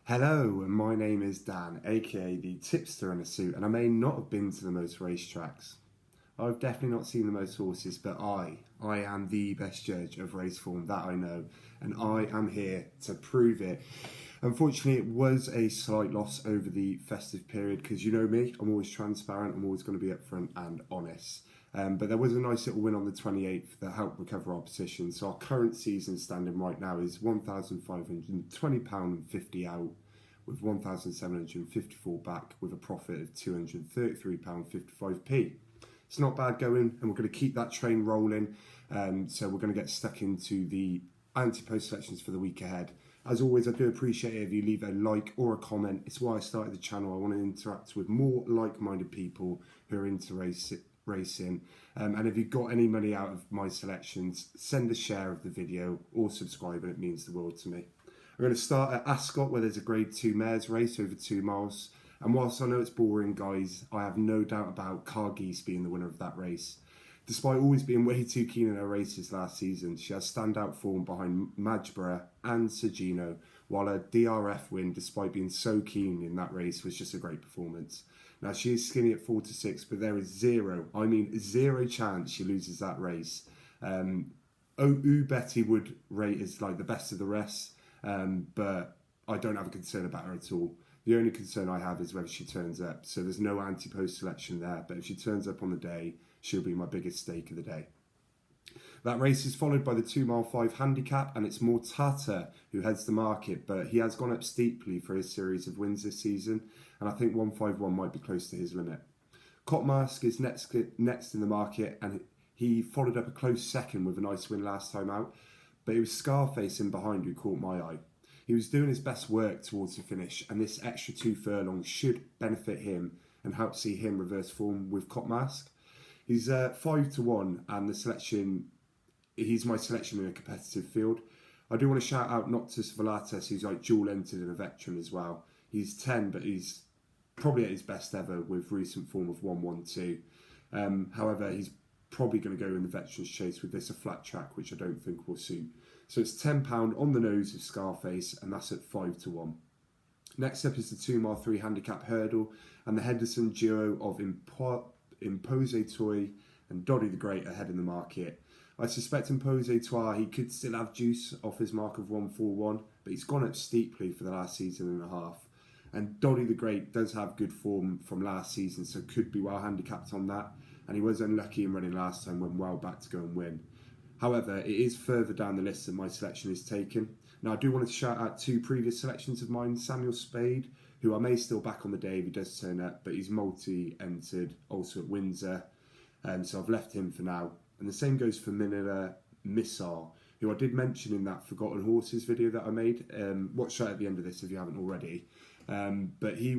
Hello, and my name is Dan, aka the tipster in a suit, and I may not have been to the most racetracks. I've definitely not seen the most horses, but I am the best judge of race form, that I know, and I am here to prove it. Unfortunately, it was a slight loss over the festive period, because you know me, I'm always transparent, I'm always going to be upfront and honest. But there was a nice little win on the 28th that helped recover our position. So our current season standing right now is £1,520.50 out, with 1,754 back, with a profit of £233.55p. It's not bad going, and we're going to keep that train rolling. So we're going to get stuck into the Ante post selections for the week ahead. As always, I do appreciate it if you leave a like or a comment. It's why I started the channel. I want to interact with more like-minded people who are into racing. And if you've got any money out of my selections, send a share of the video or subscribe, and it means the world to me. I'm going to start at Ascot, where there's a Grade 2 mares race over 2 miles. And whilst I know it's boring, guys, I have no doubt about Cargeese being the winner of that race. Despite always being way too keen in her races last season, she has standout form behind Majborough and Sagino, while her DRF win, despite being so keen in that race, was just a great performance. Now, she is skinny at 4 to 6, but there is zero chance she loses that race. Betty would rate as like the best of the rest, but I don't have a concern about her at all. The only concern I have is whether she turns up. So there's no anti-post selection there, but if she turns up on the day, she'll be my biggest stake of the day. That race is followed by the 2 mile 5 handicap, and it's more Tata who heads the market, but he has gone up steeply for his series of wins this season, and I think 151 might be close to his limit. Cotmask is next in the market, and he followed up a close second with a nice win last time out, but it was Scarface in behind who caught my eye. He was doing his best work towards the finish, and this extra 2 furlongs should benefit him and help see him reverse form with Cotmask. He's 5 to 1, and he's my selection in a competitive field. I do want to shout out Noctis Volates, who's like dual entered and a veteran as well. He's 10, but he's probably at his best ever with recent form of 1-1-2. However, he's probably going to go in the veterans chase with this, a flat track, which I don't think will suit. So it's £10 on the nose of Scarface, and that's at 5 to 1. Next up is the 2 mile 3 handicap hurdle, and the Henderson duo of Impose Toy and Doddy the Great ahead in the market. I suspect Impose Toy, he could still have juice off his mark of 141, but he's gone up steeply for the last season and a half. And Doddy the Great does have good form from last season, so could be well handicapped on that. And he was unlucky in running last time, went well back to go and win. However, it is further down the list that my selection is taken. Now, I do want to shout out 2 previous selections of mine. Samuel Spade, who I may still back on the day if he does turn up, but he's multi-entered, also at Windsor, so I've left him for now. And the same goes for Minilla Missar, who I did mention in that Forgotten Horses video that I made. Watch that at the end of this if you haven't already. But he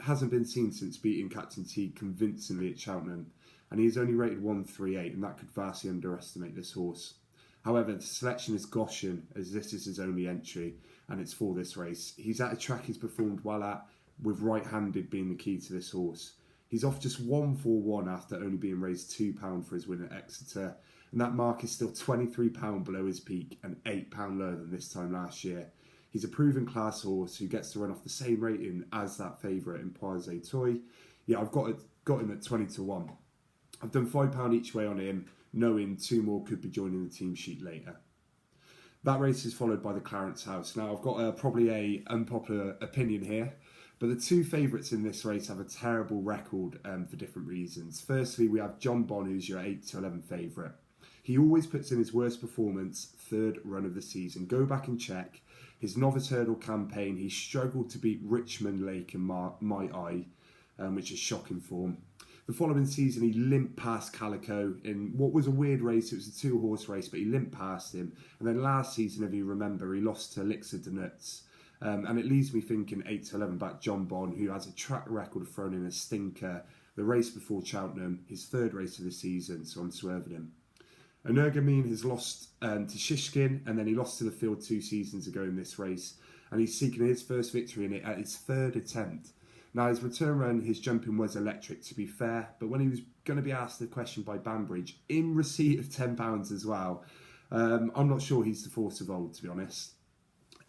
hasn't been seen since beating Captain T convincingly at Cheltenham, and he's only rated 138, and that could vastly underestimate this horse. However, the selection is Goshen, as this is his only entry, and it's for this race. He's at a track he's performed well at, with right-handed being the key to this horse. He's off just 141 after only being raised £2 for his win at Exeter, and that mark is still £23 below his peak and £8 lower than this time last year. He's a proven class horse who gets to run off the same rating as that favourite in Poise Toy. Yeah, I've got him at 20 to 1. I've done £5 each way on him, knowing 2 more could be joining the team sheet later. That race is followed by the Clarence House. Now, I've got probably a unpopular opinion here, but the 2 favourites in this race have a terrible record for different reasons. Firstly, we have John Bon, who's your 8 to 11 favourite. He always puts in his worst performance 3rd run of the season. Go back and check. His novice hurdle campaign, he struggled to beat Richmond Lake in my eye, which is shocking form. The following season, he limped past Calico in what was a weird race. It was a 2-horse race, but he limped past him. And then last season, if you remember, he lost to Elixir de Nuts. And it leaves me thinking 8 to 11 back John Bon, who has a track record of throwing in a stinker. The race before Cheltenham, his 3rd race of the season, so I'm swerving him. Energamine has lost to Shishkin, and then he lost to the field 2 seasons ago in this race. And he's seeking his first victory in it at his 3rd attempt. Now, his return run, his jumping was electric, to be fair, but when he was going to be asked the question by Banbridge, in receipt of £10 as well, I'm not sure he's the force of old, to be honest.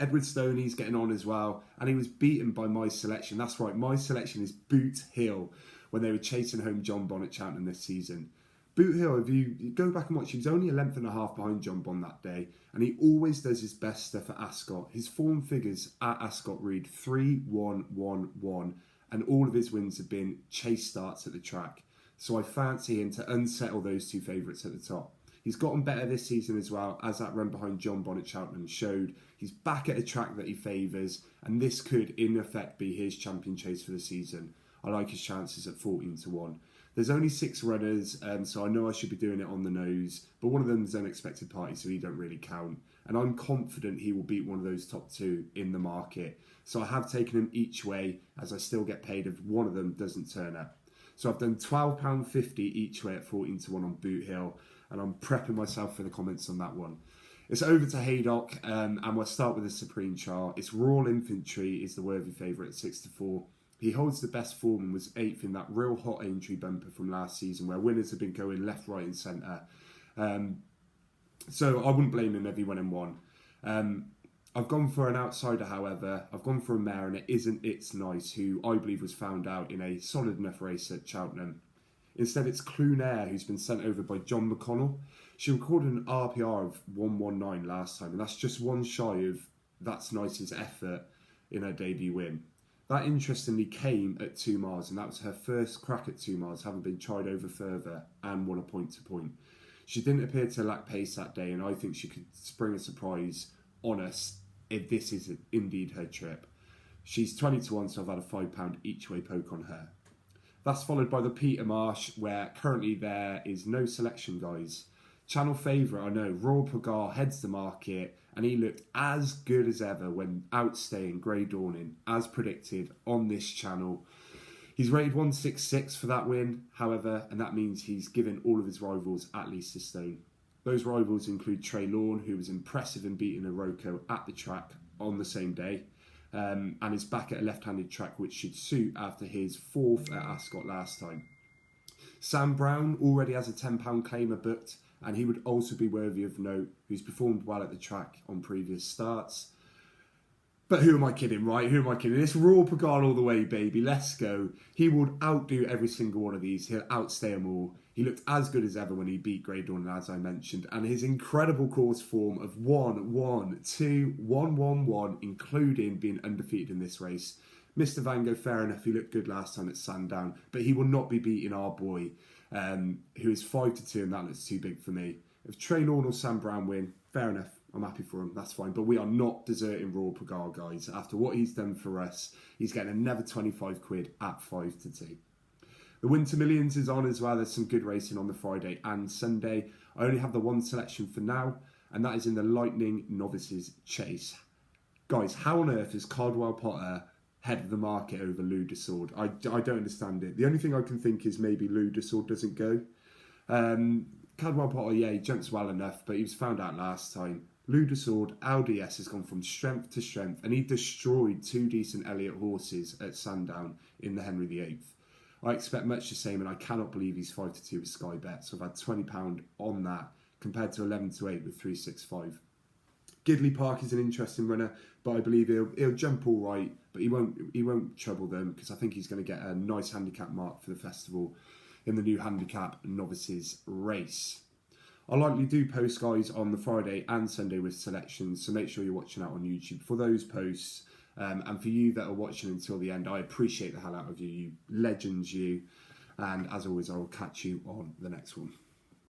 Edward Stoney's getting on as well, and he was beaten by my selection. That's right, my selection is Boot Hill when they were chasing home John Bon at Cheltenham this season. Boot Hill, if you go back and watch, he was only a length and a half behind John Bon that day, and he always does his best stuff at Ascot. His form figures at Ascot read 3-1-1-1, and all of his wins have been chase starts at the track. So I fancy him to unsettle those two favourites at the top. He's gotten better this season as well, as that run behind John Bon at Cheltenham showed. He's back at a track that he favours, and this could, in effect, be his champion chase for the season. I like his chances at 14-1. There's only 6 runners, so I know I should be doing it on the nose, but one of them is Unexpected Party, so he don't really count. And I'm confident he will beat one of those top 2 in the market. So I have taken him each way, as I still get paid if one of them doesn't turn up. So I've done £12.50 each way at 14-1 on Boot Hill, and I'm prepping myself for the comments on that one. It's over to Haydock, and we'll start with the Supreme Chart. It's Royal Infantry is the worthy favourite at 6-4. He holds the best form and was 8th in that real hot Aintree bumper from last season, where winners have been going left, right and centre. So I wouldn't blame him if he went and won. I've gone for an outsider, however. I've gone for a mare, and it isn't It's Nice, who I believe was found out in a solid enough race at Cheltenham. Instead, it's Clunair, who's been sent over by John McConnell. She recorded an RPR of 119 last time, and that's just one shy of That's Nice's effort in her debut win. That interestingly came at 2 miles, and that was her first crack at 2 miles, having been tried over further and won a point-to-point. She didn't appear to lack pace that day, and I think she could spring a surprise on us if this is indeed her trip. She's 20-1, so I've had a £5 each way poke on her. That's followed by the Peter Marsh, where currently there is no selection, guys. Channel favourite, I know, Royal Pagar heads the market, and he looked as good as ever when outstaying Grey Dawning, as predicted on this channel. He's rated 166 for that win, however, and that means he's given all of his rivals at least a stone. Those rivals include Trey Lawn, who was impressive in beating Iroko at the track on the same day, and is back at a left-handed track, which should suit after his 4th at Ascot last time. Sam Brown already has a £10 claimer booked, and he would also be worthy of note, who's performed well at the track on previous starts. But who am I kidding, right? Who am I kidding? It's Royal Pagal all the way, baby. Let's go. He would outdo every single one of these. He'll outstay them all. He looked as good as ever when he beat Grey Dawn, as I mentioned. And his incredible course form of 1-1-2-1-1-1, including being undefeated in this race. Mr. Van Gogh, fair enough, he looked good last time at Sandown. But he will not be beating our boy, who is 5-2, and that looks too big for me. If Trey Lawn or Sam Brown win, fair enough. I'm happy for him, that's fine. But we are not deserting Royal Pagar, guys. After what he's done for us, he's getting another 25 quid at 5-2. The Winter Millions is on as well. There's some good racing on the Friday and Sunday. I only have the one selection for now, and that is in the Lightning Novices Chase. Guys, how on earth is Cardwell Potter head of the market over Lou Desord? I don't understand it. The only thing I can think is maybe Lou Desord doesn't go. Cardwell Potter, yeah, he jumps well enough, but he was found out last time. Lou Desord, LDS, has gone from strength to strength, and he destroyed 2 decent Elliott horses at Sandown in the Henry VIII. I expect much the same, and I cannot believe he's 5-2 with Sky Bet, so I've had £20 on that, compared to 11-8 with 365. Gidley Park is an interesting runner, but I believe he'll jump all right, but he won't trouble them, because I think he's going to get a nice handicap mark for the festival in the new handicap novices race. I'll likely do posts, guys, on the Friday and Sunday with selections, so make sure you're watching out on YouTube for those posts. And for you that are watching until the end, I appreciate the hell out of you, you legends, you. And as always, I will catch you on the next one.